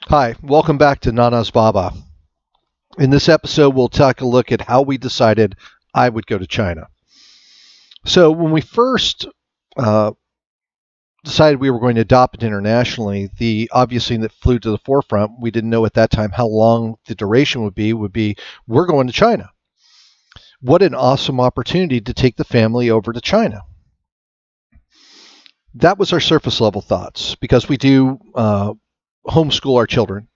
Hi, welcome back to Nana's Baba. In this episode, we'll take a look at how we decided I would go to China. So, when we first uh, decided we were going to adopt it internationally, the obvious thing that flew to the forefront, we didn't know at that time how long the duration would be we're going to China. What an awesome opportunity to take the family over to China. That was our surface level thoughts because we do homeschool our children.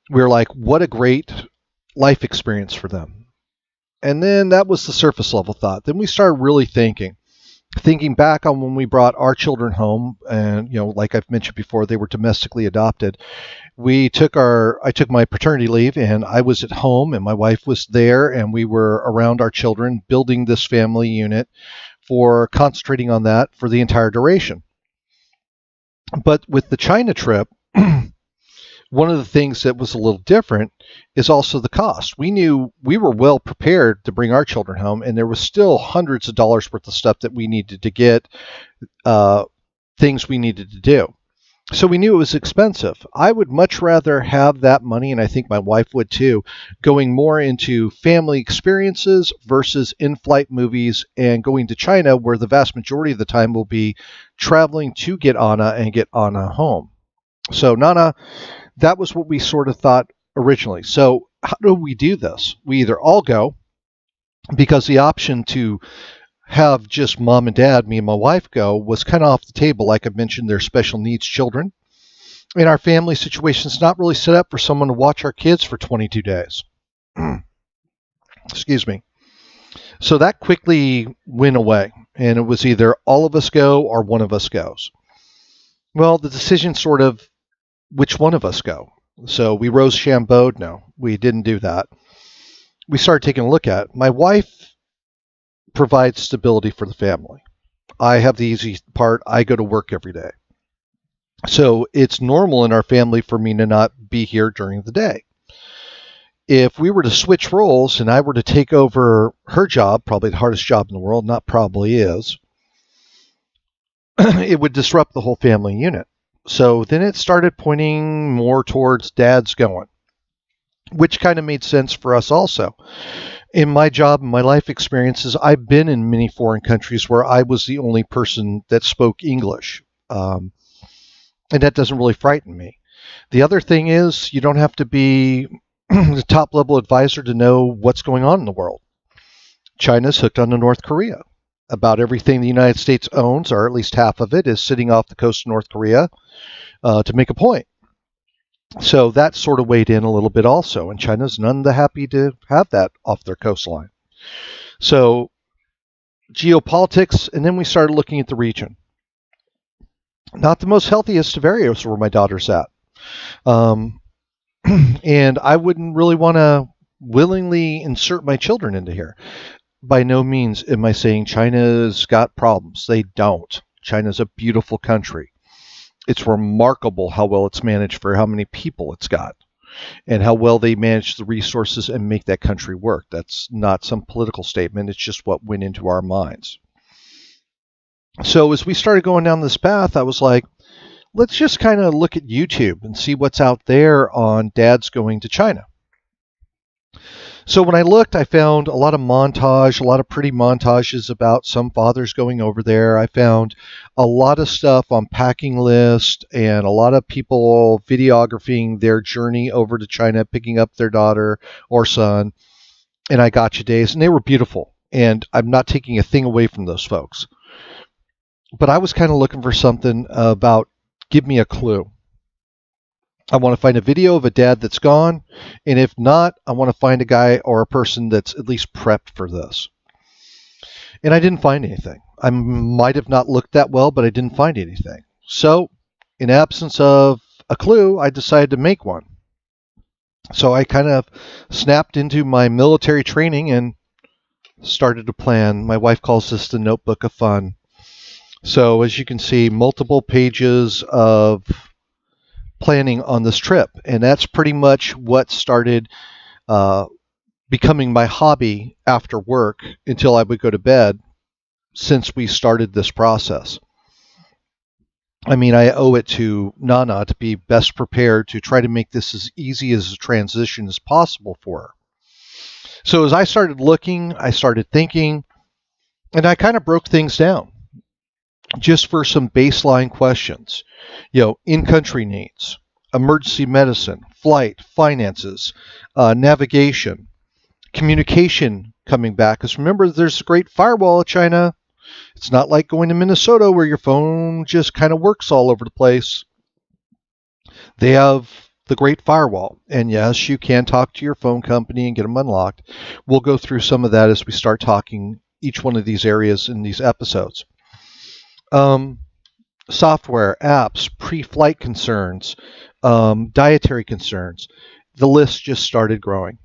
We were like, what a great life experience for them. And then that was the surface level thought. Then we started really thinking back on when we brought our children home, and like I've mentioned before, they were domestically adopted. I took my paternity leave, and I was at home, and my wife was there, and we were around our children, building this family unit, for concentrating on that for the entire duration. But with the China trip, one of the things that was a little different is also the cost. We knew we were well prepared to bring our children home, and there was still hundreds of dollars worth of stuff that we needed to get, uh, things we needed to do. So we knew it was expensive. I would much rather have that money, and I think my wife would too, going more into family experiences versus in flight movies and going to China, where the vast majority of the time will be traveling to get Anna and get Anna home. So, Nana, that was what we sort of thought originally. So, how do we do this? We either all go, because the option to have just mom and dad, me and my wife go, was kind of off the table. Like I mentioned, they're special needs children. And our family situation is not really set up for someone to watch our kids for 22 days. Excuse me. So that quickly went away. And it was either all of us go or one of us goes. Well, the decision sort of which one of us go. So we rose Chambode. No, we didn't do that. We started taking a look at it. My wife provides stability for the family. I have the easy part. I go to work every day. So it's normal in our family for me to not be here during the day. If we were to switch roles and I were to take over her job, probably the hardest job in the world, not probably is, it would disrupt the whole family unit. So then it started pointing more towards dad's going, which kind of made sense for us also. In my job and my life experiences, I've been in many foreign countries where I was the only person that spoke English. And that doesn't really frighten me. The other thing is, you don't have to be the top level advisor to know what's going on in the world. China's hooked on to North Korea. About everything the United States owns, or at least half of it, is sitting off the coast of North Korea to make a point. So that sort of weighed in a little bit also, and China's none the happy to have that off their coastline. So geopolitics, and then we started looking at the region. Not the most healthiest of areas where my daughter's at. Um, and I wouldn't really want to willingly insert my children into here. By no means am I saying China's got problems. They don't. China's a beautiful country. It's remarkable how well it's managed for how many people it's got and how well they manage the resources and make that country work. That's not some political statement. It's just what went into our minds. So as we started going down this path, I was like, let's just kind of look at YouTube and see what's out there on dads going to China. So when I looked, I found a lot of pretty montages about some fathers going over there. I found a lot of stuff on Packing List and a lot of people videographing their journey over to China, picking up their daughter or son, and I Gotcha Days, and they were beautiful. And I'm not taking a thing away from those folks. But I was kind of looking for something about give me a clue. I want to find a video of a dad that's gone, and if not, I want to find a guy or a person that's at least prepped for this. And I didn't find anything. I might have not looked that well, but I didn't find anything. So, in absence of a clue, I decided to make one. So I kind of snapped into my military training and started to plan. My wife calls this the notebook of fun. So as you can see, multiple pages of planning on this trip, and that's pretty much what started becoming my hobby after work until I would go to bed since we started this process. I mean, I owe it to Nana to be best prepared to try to make this as easy as a transition as possible for her. So as I started looking, I started thinking, and I kind of broke things down just for some baseline questions. In-country needs, emergency medicine, flight, finances, navigation, communication coming back. Because remember, there's a great firewall of China. It's not like going to Minnesota where your phone just kind of works all over the place. They have the great firewall. And yes, you can talk to your phone company and get them unlocked. We'll go through some of that as we start talking each one of these areas in these episodes. Software, apps, pre-flight concerns, dietary concerns. The list just started growing.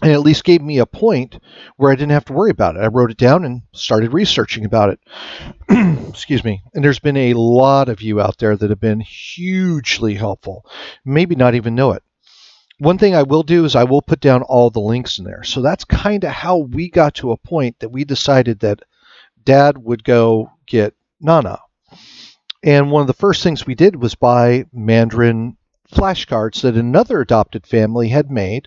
And at least gave me a point where I didn't have to worry about it. I wrote it down and started researching about it. Excuse me. And there's been a lot of you out there that have been hugely helpful. Maybe not even know it. One thing I will do is I will put down all the links in there. So that's kind of how we got to a point that we decided that Dad would go get Nana. And one of the first things we did was buy Mandarin flashcards that another adopted family had made.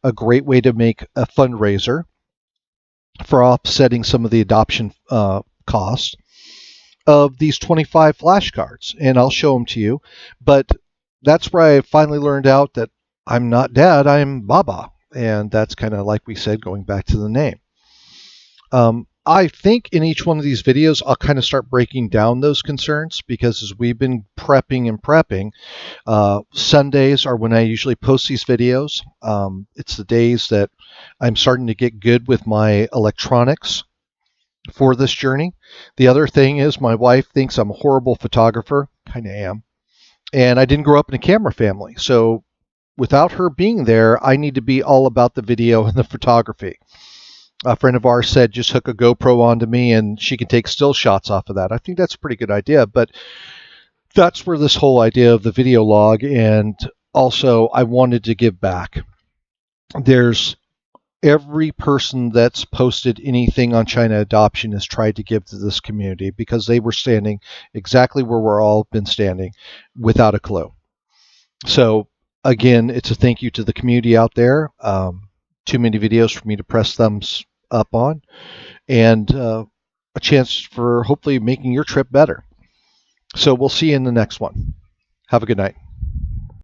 A great way to make a fundraiser for offsetting some of the adoption cost of these 25 flashcards. And I'll show them to you. But that's where I finally learned out that I'm not Dad, I'm Baba. And that's kind of like we said, going back to the name. I think in each one of these videos, I'll kind of start breaking down those concerns because as we've been prepping, Sundays are when I usually post these videos. It's the days that I'm starting to get good with my electronics for this journey. The other thing is my wife thinks I'm a horrible photographer. Kind of am. And I didn't grow up in a camera family. So without her being there, I need to be all about the video and the photography. A friend of ours said, just hook a GoPro onto me and she can take still shots off of that. I think that's a pretty good idea, but that's where this whole idea of the video log, and also I wanted to give back. There's every person that's posted anything on China adoption has tried to give to this community because they were standing exactly where we're all been standing without a clue. So again, it's a thank you to the community out there. Too many videos for me to press thumbs up on, and a chance for hopefully making your trip better. So we'll see you in the next one. Have a good night.